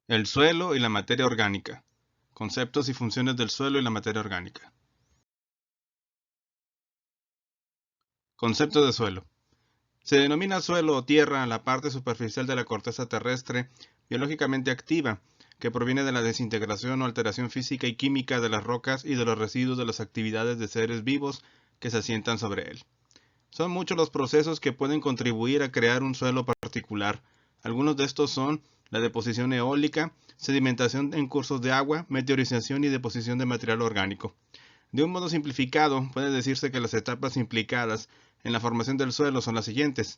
El suelo y la materia orgánica. Conceptos y funciones del suelo y la materia orgánica. Concepto de suelo. Se denomina suelo o tierra a la parte superficial de la corteza terrestre biológicamente activa, que proviene de la desintegración o alteración física y química de las rocas y de los residuos de las actividades de seres vivos que se asientan sobre él. Son muchos los procesos que pueden contribuir a crear un suelo particular. Algunos de estos son la deposición eólica, sedimentación en cursos de agua, meteorización y deposición de material orgánico. De un modo simplificado, puede decirse que las etapas implicadas en la formación del suelo son las siguientes: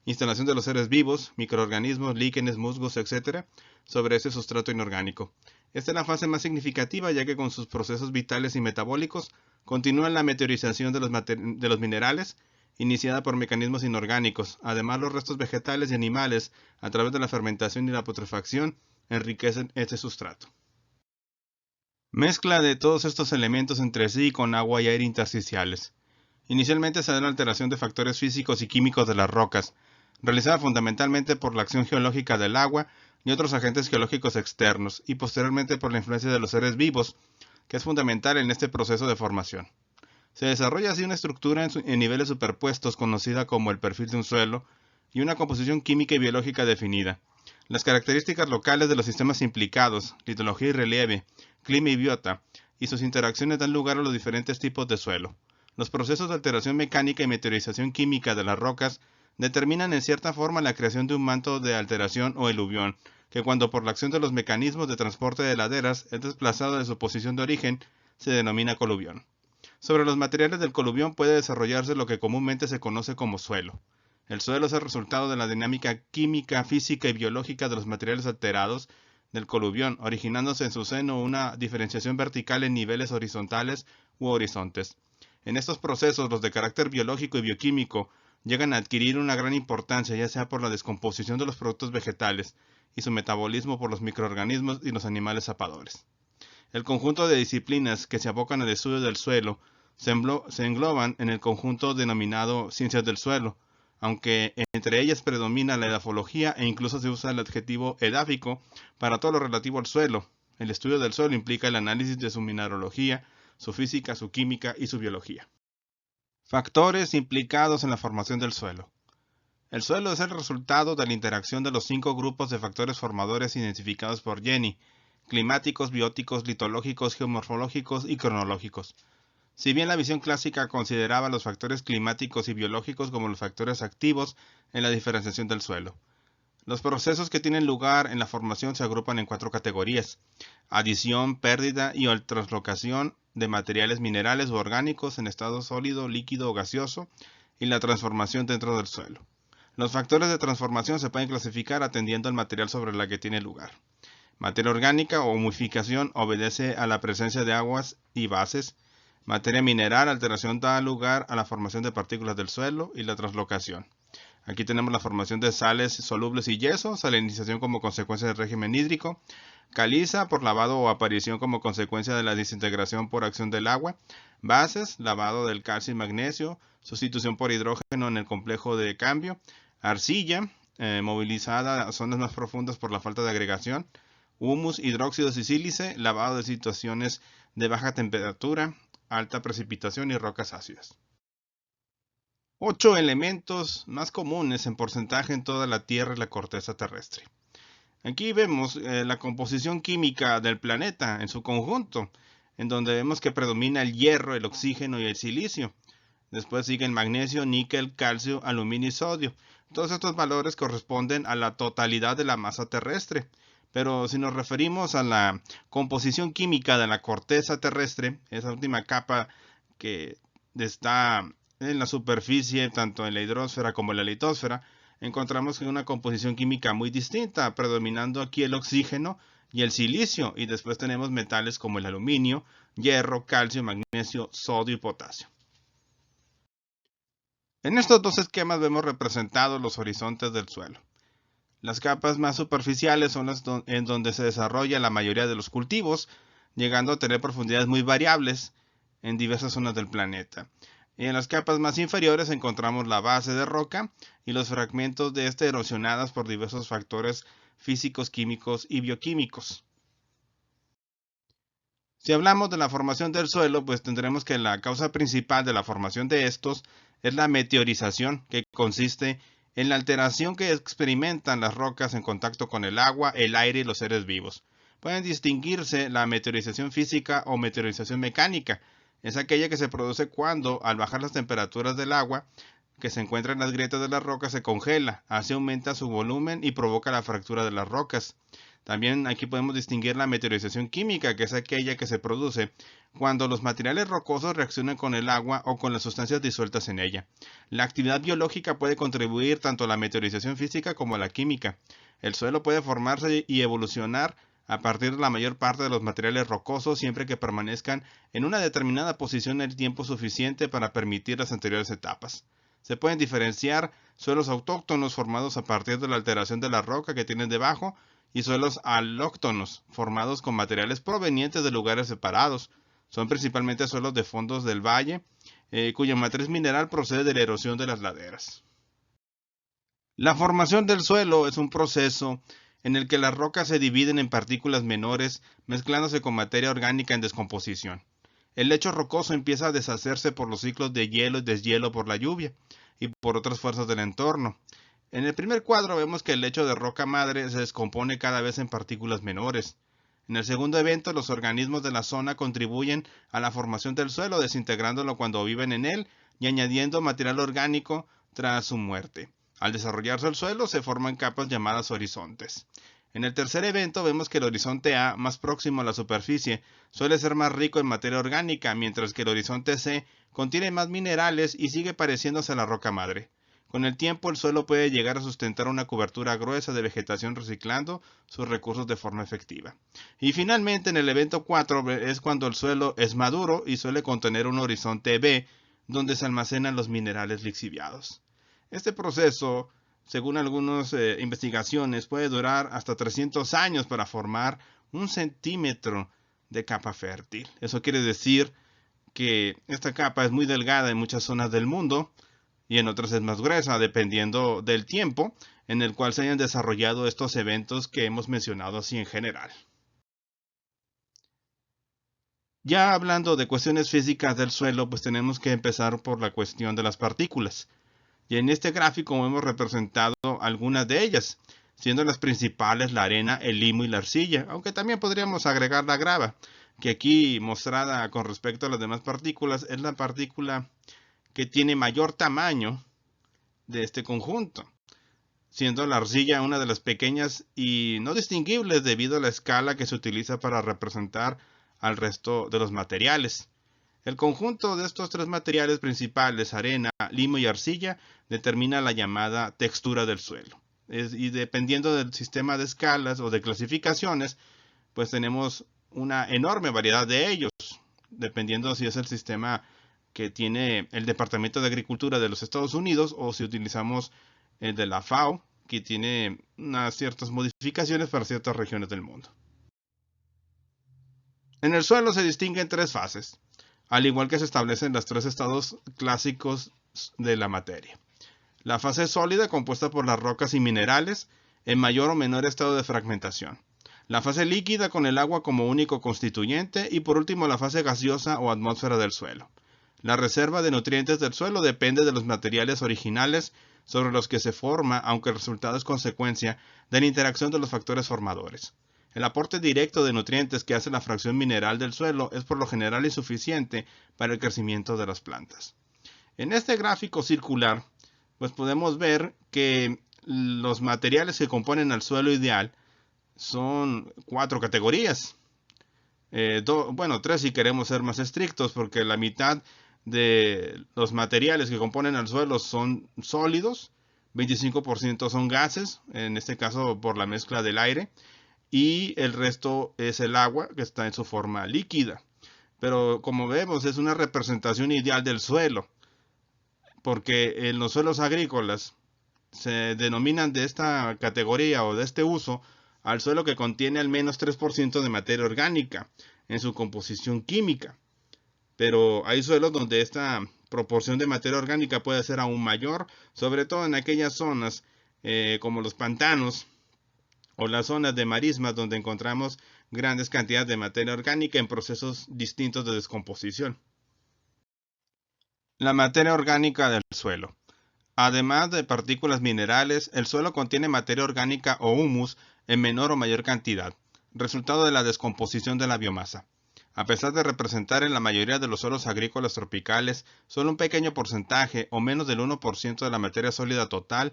instalación de los seres vivos, microorganismos, líquenes, musgos, etc., sobre ese sustrato inorgánico. Esta es la fase más significativa, ya que con sus procesos vitales y metabólicos continúa la meteorización de los minerales, iniciada por mecanismos inorgánicos. Además, los restos vegetales y animales, a través de la fermentación y la putrefacción, enriquecen este sustrato. Mezcla de todos estos elementos entre sí con agua y aire intersticiales. Inicialmente se da la alteración de factores físicos y químicos de las rocas, realizada fundamentalmente por la acción geológica del agua y otros agentes geológicos externos, y posteriormente por la influencia de los seres vivos, que es fundamental en este proceso de formación. Se desarrolla así una estructura en niveles superpuestos conocida como el perfil de un suelo y una composición química y biológica definida. Las características locales de los sistemas implicados, litología y relieve, clima y biota, y sus interacciones dan lugar a los diferentes tipos de suelo. Los procesos de alteración mecánica y meteorización química de las rocas determinan en cierta forma la creación de un manto de alteración o eluvión, que cuando por la acción de los mecanismos de transporte de laderas es desplazado de su posición de origen, se denomina coluvión. Sobre los materiales del coluvión puede desarrollarse lo que comúnmente se conoce como suelo. El suelo es el resultado de la dinámica química, física y biológica de los materiales alterados del coluvión, originándose en su seno una diferenciación vertical en niveles horizontales u horizontes. En estos procesos, los de carácter biológico y bioquímico llegan a adquirir una gran importancia, ya sea por la descomposición de los productos vegetales y su metabolismo por los microorganismos y los animales zapadores. El conjunto de disciplinas que se abocan al estudio del suelo se engloban en el conjunto denominado ciencias del suelo, aunque entre ellas predomina la edafología e incluso se usa el adjetivo edáfico para todo lo relativo al suelo. El estudio del suelo implica el análisis de su mineralogía, su física, su química y su biología. Factores implicados en la formación del suelo. El suelo es el resultado de la interacción de los 5 grupos de factores formadores identificados por Jenny: climáticos, bióticos, litológicos, geomorfológicos y cronológicos. Si bien la visión clásica consideraba los factores climáticos y biológicos como los factores activos en la diferenciación del suelo. Los procesos que tienen lugar en la formación se agrupan en 4 categorías: adición, pérdida y o translocación de materiales minerales u orgánicos en estado sólido, líquido o gaseoso, y la transformación dentro del suelo. Los factores de transformación se pueden clasificar atendiendo al material sobre el que tiene lugar. Materia orgánica o humificación obedece a la presencia de aguas y bases. Materia mineral, alteración da lugar a la formación de partículas del suelo y la translocación. Aquí tenemos la formación de sales solubles y yeso, salinización como consecuencia del régimen hídrico, caliza por lavado o aparición como consecuencia de la desintegración por acción del agua, bases, lavado del calcio y magnesio, sustitución por hidrógeno en el complejo de cambio, arcilla, movilizada a zonas más profundas por la falta de agregación, humus, hidróxidos y sílice, lavado de situaciones de baja temperatura, alta precipitación y rocas ácidas. 8 elementos más comunes en porcentaje en toda la Tierra y la corteza terrestre. Aquí vemos la composición química del planeta en su conjunto, en donde vemos que predomina el hierro, el oxígeno y el silicio. Después sigue el magnesio, níquel, calcio, aluminio y sodio. Todos estos valores corresponden a la totalidad de la masa terrestre. Pero si nos referimos a la composición química de la corteza terrestre, esa última capa que está en la superficie, tanto en la hidrosfera como en la litosfera, encontramos una composición química muy distinta, predominando aquí el oxígeno y el silicio, y después tenemos metales como el aluminio, hierro, calcio, magnesio, sodio y potasio. En estos dos esquemas vemos representados los horizontes del suelo. Las capas más superficiales son las en donde se desarrolla la mayoría de los cultivos, llegando a tener profundidades muy variables en diversas zonas del planeta. Y en las capas más inferiores encontramos la base de roca y los fragmentos de este erosionadas por diversos factores físicos, químicos y bioquímicos. Si hablamos de la formación del suelo, pues tendremos que la causa principal de la formación de estos es la meteorización, que consiste en la alteración que experimentan las rocas en contacto con el agua, el aire y los seres vivos. Pueden distinguirse la meteorización física o meteorización mecánica. Es aquella que se produce cuando, al bajar las temperaturas del agua que se encuentra en las grietas de las rocas, se congela, así aumenta su volumen y provoca la fractura de las rocas. También aquí podemos distinguir la meteorización química, que es aquella que se produce cuando los materiales rocosos reaccionan con el agua o con las sustancias disueltas en ella. La actividad biológica puede contribuir tanto a la meteorización física como a la química. El suelo puede formarse y evolucionar a partir de la mayor parte de los materiales rocosos siempre que permanezcan en una determinada posición el tiempo suficiente para permitir las anteriores etapas. Se pueden diferenciar suelos autóctonos formados a partir de la alteración de la roca que tienen debajo y suelos alóctonos formados con materiales provenientes de lugares separados. Son principalmente suelos de fondos del valle, cuya matriz mineral procede de la erosión de las laderas. La formación del suelo es un proceso en el que las rocas se dividen en partículas menores mezclándose con materia orgánica en descomposición. El lecho rocoso empieza a deshacerse por los ciclos de hielo y deshielo por la lluvia y por otras fuerzas del entorno. En el primer cuadro vemos que el lecho de roca madre se descompone cada vez en partículas menores. En el segundo evento, los organismos de la zona contribuyen a la formación del suelo, desintegrándolo cuando viven en él y añadiendo material orgánico tras su muerte. Al desarrollarse el suelo, se forman capas llamadas horizontes. En el tercer evento vemos que el horizonte A, más próximo a la superficie, suele ser más rico en materia orgánica, mientras que el horizonte C contiene más minerales y sigue pareciéndose a la roca madre. Con el tiempo, el suelo puede llegar a sustentar una cobertura gruesa de vegetación reciclando sus recursos de forma efectiva. Y finalmente, en el evento 4 es cuando el suelo es maduro y suele contener un horizonte B, donde se almacenan los minerales lixiviados. Este proceso, según algunas investigaciones, puede durar hasta 300 años para formar 1 centímetro de capa fértil. Eso quiere decir que esta capa es muy delgada en muchas zonas del mundo y en otras es más gruesa, dependiendo del tiempo en el cual se hayan desarrollado estos eventos que hemos mencionado así en general. Ya hablando de cuestiones físicas del suelo, pues tenemos que empezar por la cuestión de las partículas. Y en este gráfico hemos representado algunas de ellas, siendo las principales la arena, el limo y la arcilla, aunque también podríamos agregar la grava, que aquí mostrada con respecto a las demás partículas es la partícula que tiene mayor tamaño de este conjunto, siendo la arcilla una de las pequeñas y no distinguibles debido a la escala que se utiliza para representar al resto de los materiales. El conjunto de estos tres materiales principales, arena, limo y arcilla, determina la llamada textura del suelo. Y dependiendo del sistema de escalas o de clasificaciones, pues tenemos una enorme variedad de ellos, dependiendo si es el sistema que tiene el Departamento de Agricultura de los Estados Unidos o si utilizamos el de la FAO, que tiene unas ciertas modificaciones para ciertas regiones del mundo. En el suelo se distinguen tres fases, al igual que se establecen los tres estados clásicos de la materia. La fase sólida, compuesta por las rocas y minerales, en mayor o menor estado de fragmentación. La fase líquida, con el agua como único constituyente. Y por último, la fase gaseosa o atmósfera del suelo. La reserva de nutrientes del suelo depende de los materiales originales sobre los que se forma, aunque el resultado es consecuencia de la interacción de los factores formadores. El aporte directo de nutrientes que hace la fracción mineral del suelo es por lo general insuficiente para el crecimiento de las plantas. En este gráfico circular, pues podemos ver que los materiales que componen el suelo ideal son 4 categorías. Bueno, 3 si queremos ser más estrictos, porque la mitad de los materiales que componen el suelo son sólidos, 25% son gases, en este caso por la mezcla del aire, y el resto es el agua que está en su forma líquida. Pero como vemos, es una representación ideal del suelo, porque en los suelos agrícolas se denominan de esta categoría o de este uso al suelo que contiene al menos 3% de materia orgánica en su composición química. Pero hay suelos donde esta proporción de materia orgánica puede ser aún mayor, sobre todo en aquellas zonas como los pantanos, o las zonas de marismas donde encontramos grandes cantidades de materia orgánica en procesos distintos de descomposición. La materia orgánica del suelo. Además de partículas minerales, el suelo contiene materia orgánica o humus en menor o mayor cantidad, resultado de la descomposición de la biomasa. A pesar de representar en la mayoría de los suelos agrícolas tropicales solo un pequeño porcentaje o menos del 1% de la materia sólida total,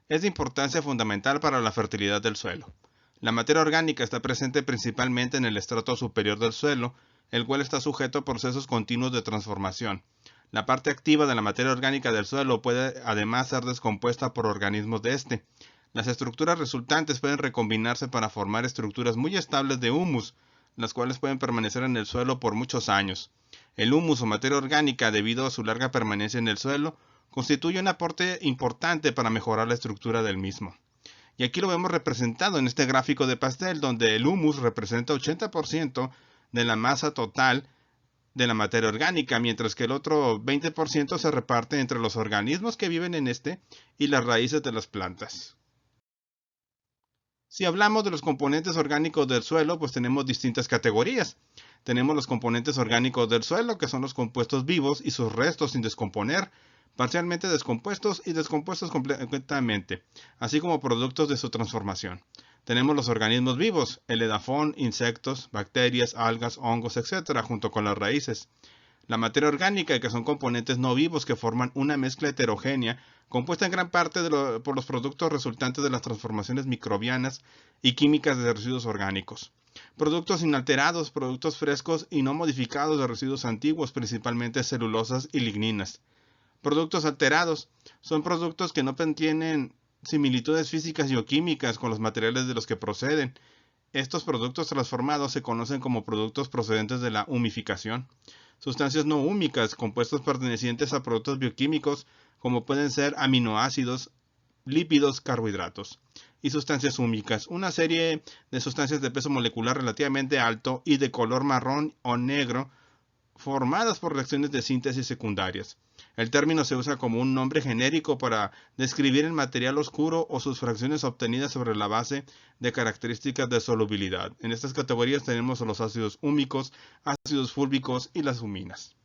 es de importancia fundamental para la fertilidad del suelo. La materia orgánica está presente principalmente en el estrato superior del suelo, el cual está sujeto a procesos continuos de transformación. La parte activa de la materia orgánica del suelo puede además ser descompuesta por organismos de este. Las estructuras resultantes pueden recombinarse para formar estructuras muy estables de humus, las cuales pueden permanecer en el suelo por muchos años. El humus o materia orgánica, debido a su larga permanencia en el suelo, constituye un aporte importante para mejorar la estructura del mismo. Y aquí lo vemos representado en este gráfico de pastel, donde el humus representa 80% de la masa total de la materia orgánica, mientras que el otro 20% se reparte entre los organismos que viven en este y las raíces de las plantas. Si hablamos de los componentes orgánicos del suelo, pues tenemos distintas categorías. Tenemos los componentes orgánicos del suelo, que son los compuestos vivos y sus restos sin descomponer, parcialmente descompuestos y descompuestos completamente, así como productos de su transformación. Tenemos los organismos vivos, el edafón, insectos, bacterias, algas, hongos, etc., junto con las raíces. La materia orgánica, que son componentes no vivos que forman una mezcla heterogénea, compuesta en gran parte por los productos resultantes de las transformaciones microbianas y químicas de residuos orgánicos. Productos inalterados, productos frescos y no modificados de residuos antiguos, principalmente celulosas y ligninas. Productos alterados son productos que no tienen similitudes físicas y o químicas con los materiales de los que proceden. Estos productos transformados se conocen como productos procedentes de la humificación. Sustancias no húmicas, compuestos pertenecientes a productos bioquímicos, como pueden ser aminoácidos, lípidos, carbohidratos. Y sustancias húmicas, una serie de sustancias de peso molecular relativamente alto y de color marrón o negro, formadas por reacciones de síntesis secundarias. El término se usa como un nombre genérico para describir el material oscuro o sus fracciones obtenidas sobre la base de características de solubilidad. En estas categorías tenemos los ácidos húmicos, ácidos fúlvicos y las huminas.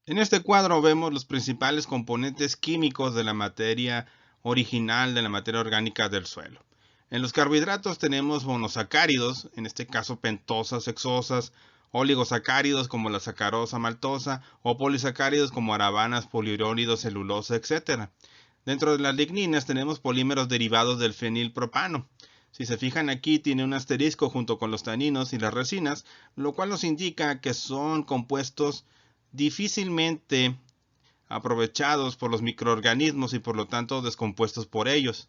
En este cuadro vemos los principales componentes químicos de la materia original, de la materia orgánica del suelo. En los carbohidratos tenemos monosacáridos, en este caso pentosas, hexosas, oligosacáridos como la sacarosa, maltosa, o polisacáridos como aravanas, poliurónidos, celulosa, etc. Dentro de las ligninas tenemos polímeros derivados del fenilpropano. Si se fijan aquí tiene un asterisco junto con los taninos y las resinas, lo cual nos indica que son compuestos difícilmente aprovechados por los microorganismos y por lo tanto descompuestos por ellos.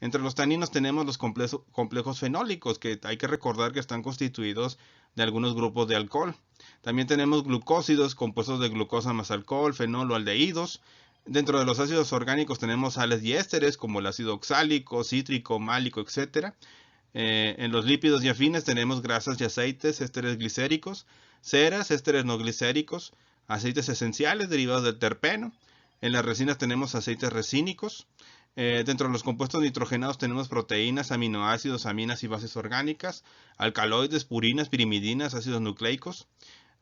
Entre los taninos tenemos los complejos fenólicos, que hay que recordar que están constituidos de algunos grupos de alcohol. También tenemos glucósidos, compuestos de glucosa más alcohol, fenol o aldehídos. Dentro de los ácidos orgánicos tenemos sales y ésteres, como el ácido oxálico, cítrico, málico, etc. En los lípidos y afines tenemos grasas y aceites, ésteres glicéricos, ceras, ésteres no glicéricos, aceites esenciales derivados del terpeno. En las resinas tenemos aceites resínicos. Dentro de los compuestos nitrogenados tenemos proteínas, aminoácidos, aminas y bases orgánicas, alcaloides, purinas, pirimidinas, ácidos nucleicos.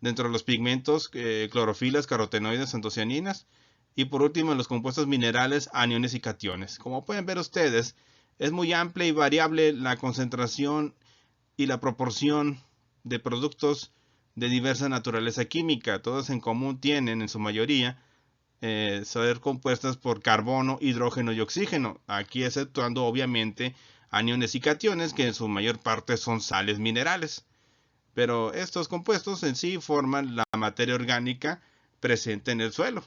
Dentro de los pigmentos, clorofilas, carotenoides, antocianinas. Y por último, en los compuestos minerales, aniones y cationes. Como pueden ver ustedes, es muy amplia y variable la concentración y la proporción de productos de diversa naturaleza química. Todos en común tienen, en su mayoría, ser compuestas por carbono, hidrógeno y oxígeno, aquí exceptuando obviamente aniones y cationes, que en su mayor parte son sales minerales. Pero estos compuestos en sí forman la materia orgánica presente en el suelo.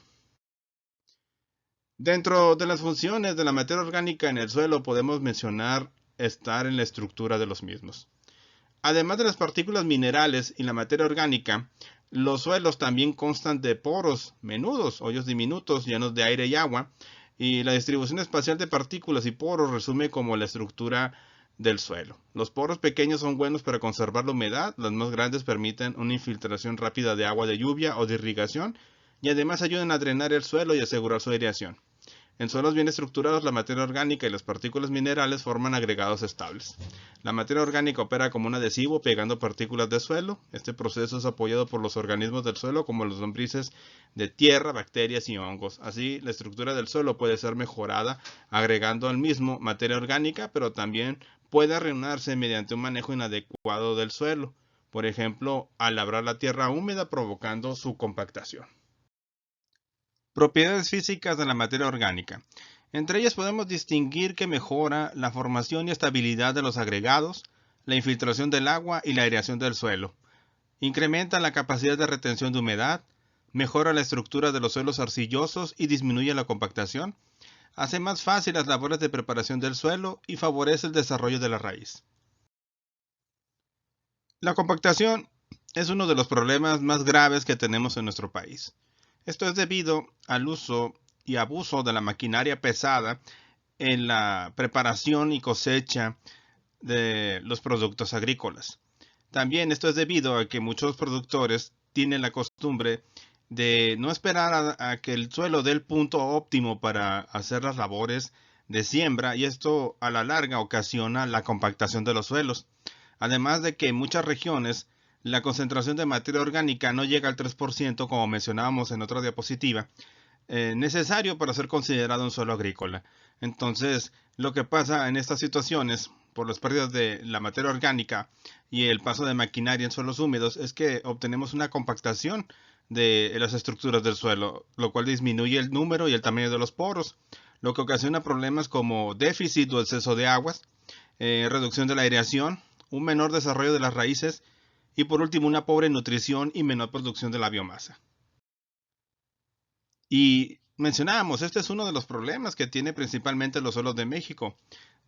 Dentro de las funciones de la materia orgánica en el suelo podemos mencionar estar en la estructura de los mismos. Además de las partículas minerales y la materia orgánica, los suelos también constan de poros menudos, hoyos diminutos llenos de aire y agua, y la distribución espacial de partículas y poros resume como la estructura del suelo. Los poros pequeños son buenos para conservar la humedad, los más grandes permiten una infiltración rápida de agua de lluvia o de irrigación, y además ayudan a drenar el suelo y asegurar su aireación. En suelos bien estructurados, la materia orgánica y las partículas minerales forman agregados estables. La materia orgánica opera como un adhesivo pegando partículas de suelo. Este proceso es apoyado por los organismos del suelo como los lombrices de tierra, bacterias y hongos. Así, la estructura del suelo puede ser mejorada agregando al mismo materia orgánica, pero también puede arruinarse mediante un manejo inadecuado del suelo. Por ejemplo, al labrar la tierra húmeda provocando su compactación. Propiedades físicas de la materia orgánica. Entre ellas podemos distinguir que mejora la formación y estabilidad de los agregados, la infiltración del agua y la aireación del suelo. Incrementa la capacidad de retención de humedad, mejora la estructura de los suelos arcillosos y disminuye la compactación. Hace más fácil las labores de preparación del suelo y favorece el desarrollo de la raíz. La compactación es uno de los problemas más graves que tenemos en nuestro país. Esto es debido al uso y abuso de la maquinaria pesada en la preparación y cosecha de los productos agrícolas. También esto es debido a que muchos productores tienen la costumbre de no esperar a que el suelo dé el punto óptimo para hacer las labores de siembra, y esto a la larga ocasiona la compactación de los suelos. Además de que en muchas regiones la concentración de materia orgánica no llega al 3%, como mencionábamos en otra diapositiva, necesario para ser considerado un suelo agrícola. Entonces, lo que pasa en estas situaciones, por las pérdidas de la materia orgánica y el paso de maquinaria en suelos húmedos, es que obtenemos una compactación de las estructuras del suelo, lo cual disminuye el número y el tamaño de los poros, lo que ocasiona problemas como déficit o exceso de aguas, reducción de la aireación, un menor desarrollo de las raíces y por último una pobre nutrición y menor producción de la biomasa. Y mencionábamos, este es uno de los problemas que tiene principalmente los suelos de México,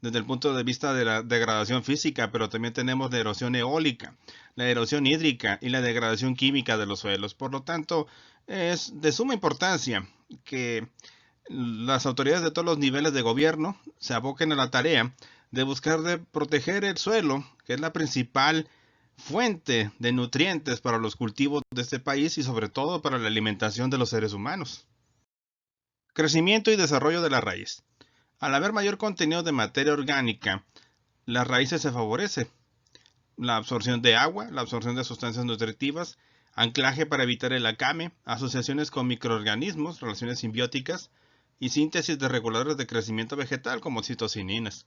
desde el punto de vista de la degradación física, pero también tenemos la erosión eólica, la erosión hídrica y la degradación química de los suelos. Por lo tanto, es de suma importancia que las autoridades de todos los niveles de gobierno se aboquen a la tarea de buscar de proteger el suelo, que es la principal fuente de nutrientes para los cultivos de este país y sobre todo para la alimentación de los seres humanos. Crecimiento y desarrollo de la raíz. Al haber mayor contenido de materia orgánica, las raíces se favorece. La absorción de agua, la absorción de sustancias nutritivas, anclaje para evitar el acame, asociaciones con microorganismos, relaciones simbióticas y síntesis de reguladores de crecimiento vegetal como citocininas.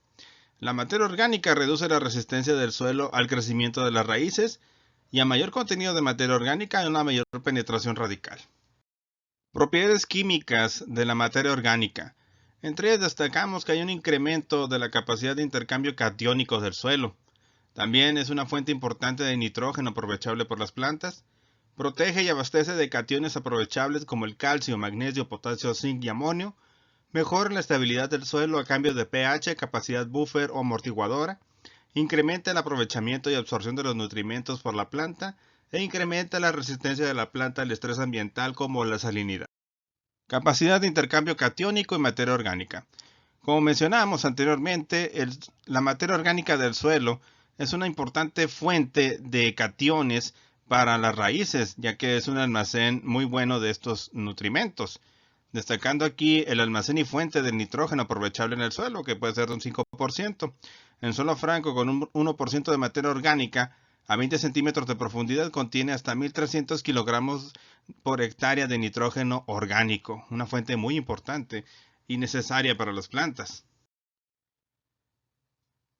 La materia orgánica reduce la resistencia del suelo al crecimiento de las raíces y a mayor contenido de materia orgánica hay una mayor penetración radical. Propiedades químicas de la materia orgánica. Entre ellas destacamos que hay un incremento de la capacidad de intercambio catiónico del suelo. También es una fuente importante de nitrógeno aprovechable por las plantas. Protege y abastece de cationes aprovechables como el calcio, magnesio, potasio, zinc y amonio. Mejora la estabilidad del suelo a cambio de pH, capacidad buffer o amortiguadora. Incrementa el aprovechamiento y absorción de los nutrimentos por la planta e incrementa la resistencia de la planta al estrés ambiental como la salinidad. Capacidad de intercambio catiónico y materia orgánica. Como mencionábamos anteriormente, la materia orgánica del suelo es una importante fuente de cationes para las raíces, ya que es un almacén muy bueno de estos nutrimentos. Destacando aquí el almacén y fuente del nitrógeno aprovechable en el suelo, que puede ser de un 5%. En suelo franco con un 1% de materia orgánica a 20 centímetros de profundidad contiene hasta 1.300 kilogramos por hectárea de nitrógeno orgánico, una fuente muy importante y necesaria para las plantas.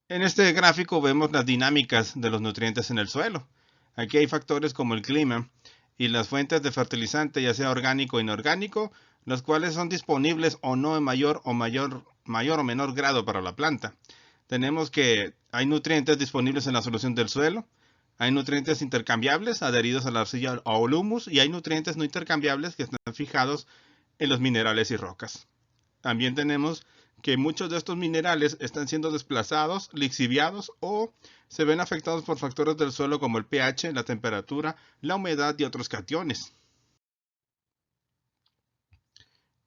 En este gráfico vemos las dinámicas de los nutrientes en el suelo. Aquí hay factores como el clima y las fuentes de fertilizante, ya sea orgánico o inorgánico, los cuales son disponibles o no en mayor o menor grado para la planta. Tenemos que hay nutrientes disponibles en la solución del suelo, hay nutrientes intercambiables adheridos a la arcilla o al humus y hay nutrientes no intercambiables que están fijados en los minerales y rocas. También tenemos que muchos de estos minerales están siendo desplazados, lixiviados o se ven afectados por factores del suelo como el pH, la temperatura, la humedad y otros cationes.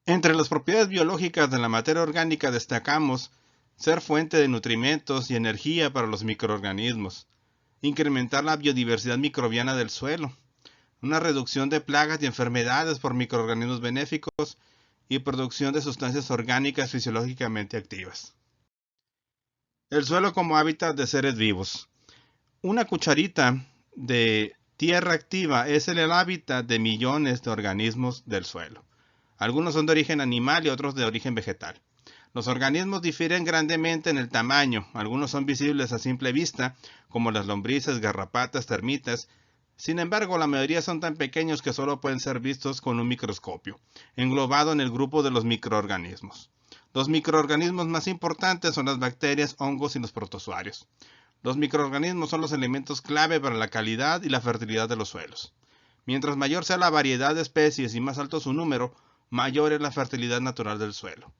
Entre las propiedades biológicas de la materia orgánica destacamos ser fuente de nutrimentos y energía para los microorganismos, incrementar la biodiversidad microbiana del suelo, una reducción de plagas y enfermedades por microorganismos benéficos y producción de sustancias orgánicas fisiológicamente activas. El suelo como hábitat de seres vivos. Una cucharita de tierra activa es el hábitat de millones de organismos del suelo. Algunos son de origen animal y otros de origen vegetal. Los organismos difieren grandemente en el tamaño. Algunos son visibles a simple vista, como las lombrices, garrapatas, termitas. Sin embargo, la mayoría son tan pequeños que solo pueden ser vistos con un microscopio, englobado en el grupo de los microorganismos. Los microorganismos más importantes son las bacterias, hongos y los protozoarios. Los microorganismos son los elementos clave para la calidad y la fertilidad de los suelos. Mientras mayor sea la variedad de especies y más alto su número, mayor es la fertilidad natural del suelo.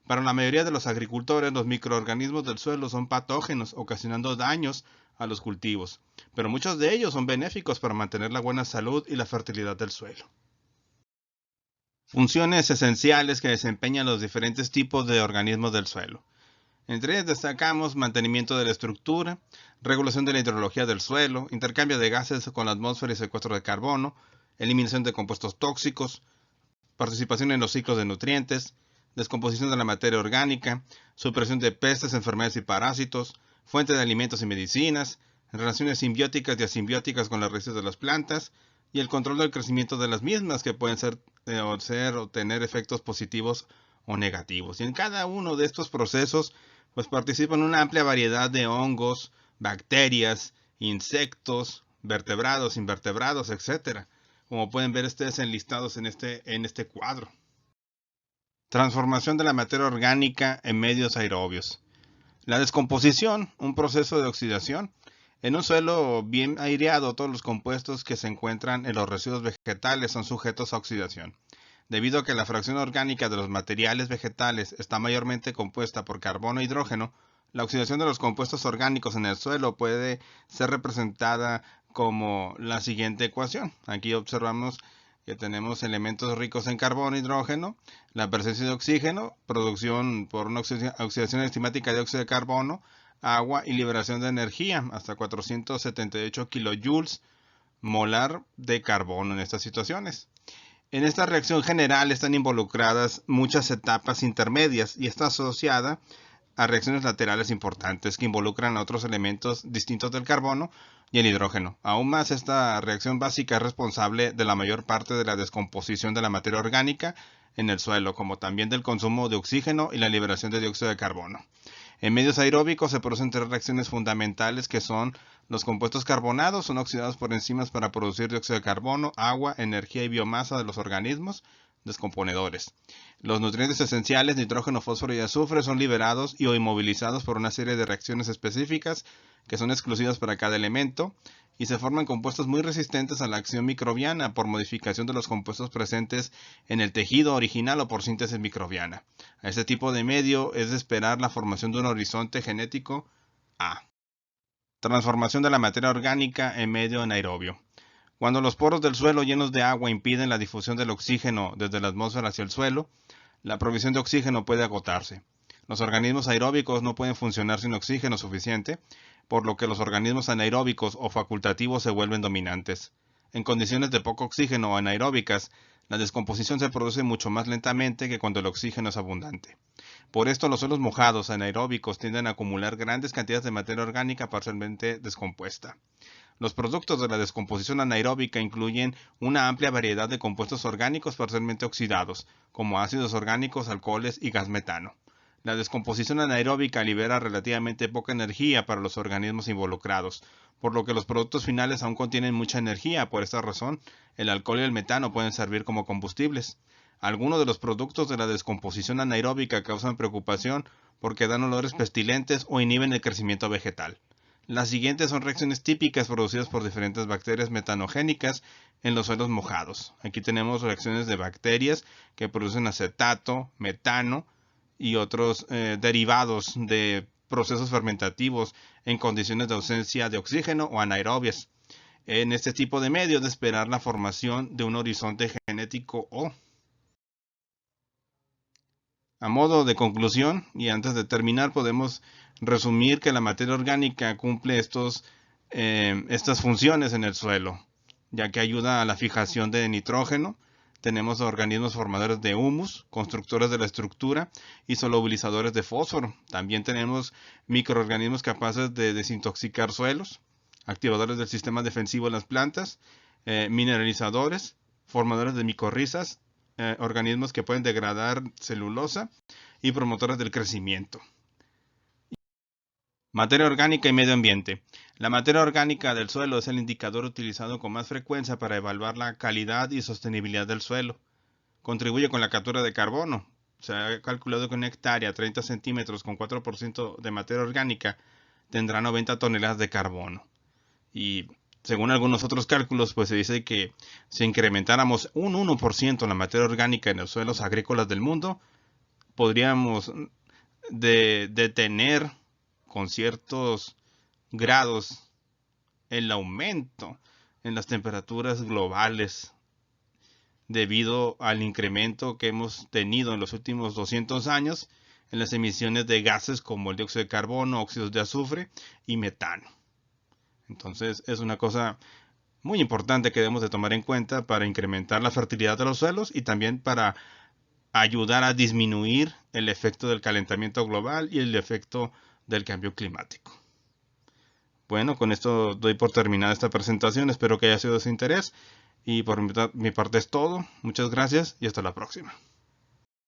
Para la mayoría de los agricultores, los microorganismos del suelo son patógenos, ocasionando daños a los cultivos, pero muchos de ellos son benéficos para mantener la buena salud y la fertilidad del suelo. Funciones esenciales que desempeñan los diferentes tipos de organismos del suelo. Entre ellas destacamos mantenimiento de la estructura, regulación de la hidrología del suelo, intercambio de gases con la atmósfera y secuestro de carbono, eliminación de compuestos tóxicos, participación en los ciclos de nutrientes, descomposición de la materia orgánica, supresión de pestes, enfermedades y parásitos, fuente de alimentos y medicinas, relaciones simbióticas y asimbióticas con las raíces de las plantas, y el control del crecimiento de las mismas, que pueden ser o tener efectos positivos o negativos. Y en cada uno de estos procesos pues participan una amplia variedad de hongos, bacterias, insectos, vertebrados, invertebrados, etc. Como pueden ver ustedes enlistados en este cuadro. Transformación de la materia orgánica en medios aerobios. La descomposición, un proceso de oxidación. En un suelo bien aireado, todos los compuestos que se encuentran en los residuos vegetales son sujetos a oxidación. Debido a que la fracción orgánica de los materiales vegetales está mayormente compuesta por carbono e hidrógeno, la oxidación de los compuestos orgánicos en el suelo puede ser representada como la siguiente ecuación. Aquí observamos que tenemos elementos ricos en carbono e hidrógeno, la presencia de oxígeno, producción por una oxidación enzimática de dióxido de carbono, agua y liberación de energía, hasta 478 kilojoules molar de carbono en estas situaciones. En esta reacción general están involucradas muchas etapas intermedias y está asociada a reacciones laterales importantes que involucran a otros elementos distintos del carbono y el hidrógeno. Aún más, esta reacción básica es responsable de la mayor parte de la descomposición de la materia orgánica en el suelo, como también del consumo de oxígeno y la liberación de dióxido de carbono. En medios aeróbicos se producen tres reacciones fundamentales que son los compuestos carbonados, son oxidados por enzimas para producir dióxido de carbono, agua, energía y biomasa de los organismos descomponedores. Los nutrientes esenciales, nitrógeno, fósforo y azufre, son liberados y o inmovilizados por una serie de reacciones específicas que son exclusivas para cada elemento y se forman compuestos muy resistentes a la acción microbiana por modificación de los compuestos presentes en el tejido original o por síntesis microbiana. A este tipo de medio es de esperar la formación de un horizonte genético A. Transformación de la materia orgánica en medio anaerobio. Cuando los poros del suelo llenos de agua impiden la difusión del oxígeno desde la atmósfera hacia el suelo, la provisión de oxígeno puede agotarse. Los organismos aeróbicos no pueden funcionar sin oxígeno suficiente, por lo que los organismos anaeróbicos o facultativos se vuelven dominantes. En condiciones de poco oxígeno o anaeróbicas, la descomposición se produce mucho más lentamente que cuando el oxígeno es abundante. Por esto, los suelos mojados anaeróbicos tienden a acumular grandes cantidades de materia orgánica parcialmente descompuesta. Los productos de la descomposición anaeróbica incluyen una amplia variedad de compuestos orgánicos parcialmente oxidados, como ácidos orgánicos, alcoholes y gas metano. La descomposición anaeróbica libera relativamente poca energía para los organismos involucrados, por lo que los productos finales aún contienen mucha energía. Por esta razón, el alcohol y el metano pueden servir como combustibles. Algunos de los productos de la descomposición anaeróbica causan preocupación porque dan olores pestilentes o inhiben el crecimiento vegetal. Las siguientes son reacciones típicas producidas por diferentes bacterias metanogénicas en los suelos mojados. Aquí tenemos reacciones de bacterias que producen acetato, metano y otros derivados de procesos fermentativos en condiciones de ausencia de oxígeno o anaerobias. En este tipo de medio es de esperar la formación de un horizonte genético O. A modo de conclusión, y antes de terminar, podemos resumir que la materia orgánica cumple estas funciones en el suelo, ya que ayuda a la fijación de nitrógeno, Tenemos organismos formadores de humus, constructores de la estructura y solubilizadores de fósforo. También tenemos microorganismos capaces de desintoxicar suelos, activadores del sistema defensivo en las plantas, mineralizadores, formadores de micorrizas, organismos que pueden degradar celulosa y promotores del crecimiento. Materia orgánica y medio ambiente. La materia orgánica del suelo es el indicador utilizado con más frecuencia para evaluar la calidad y sostenibilidad del suelo. Contribuye con la captura de carbono. Se ha calculado que una hectárea, 30 centímetros con 4% de materia orgánica, tendrá 90 toneladas de carbono. Y según algunos otros cálculos, pues se dice que si incrementáramos un 1% la materia orgánica en los suelos agrícolas del mundo, podríamos detener con ciertos grados el aumento en las temperaturas globales debido al incremento que hemos tenido en los últimos 200 años en las emisiones de gases como el dióxido de carbono, óxidos de azufre y metano. Entonces es una cosa muy importante que debemos de tomar en cuenta para incrementar la fertilidad de los suelos y también para ayudar a disminuir el efecto del calentamiento global y el efecto del cambio climático. Bueno, con esto doy por terminada esta presentación. Espero que haya sido de su interés. Y por mi parte es todo. Muchas gracias y hasta la próxima.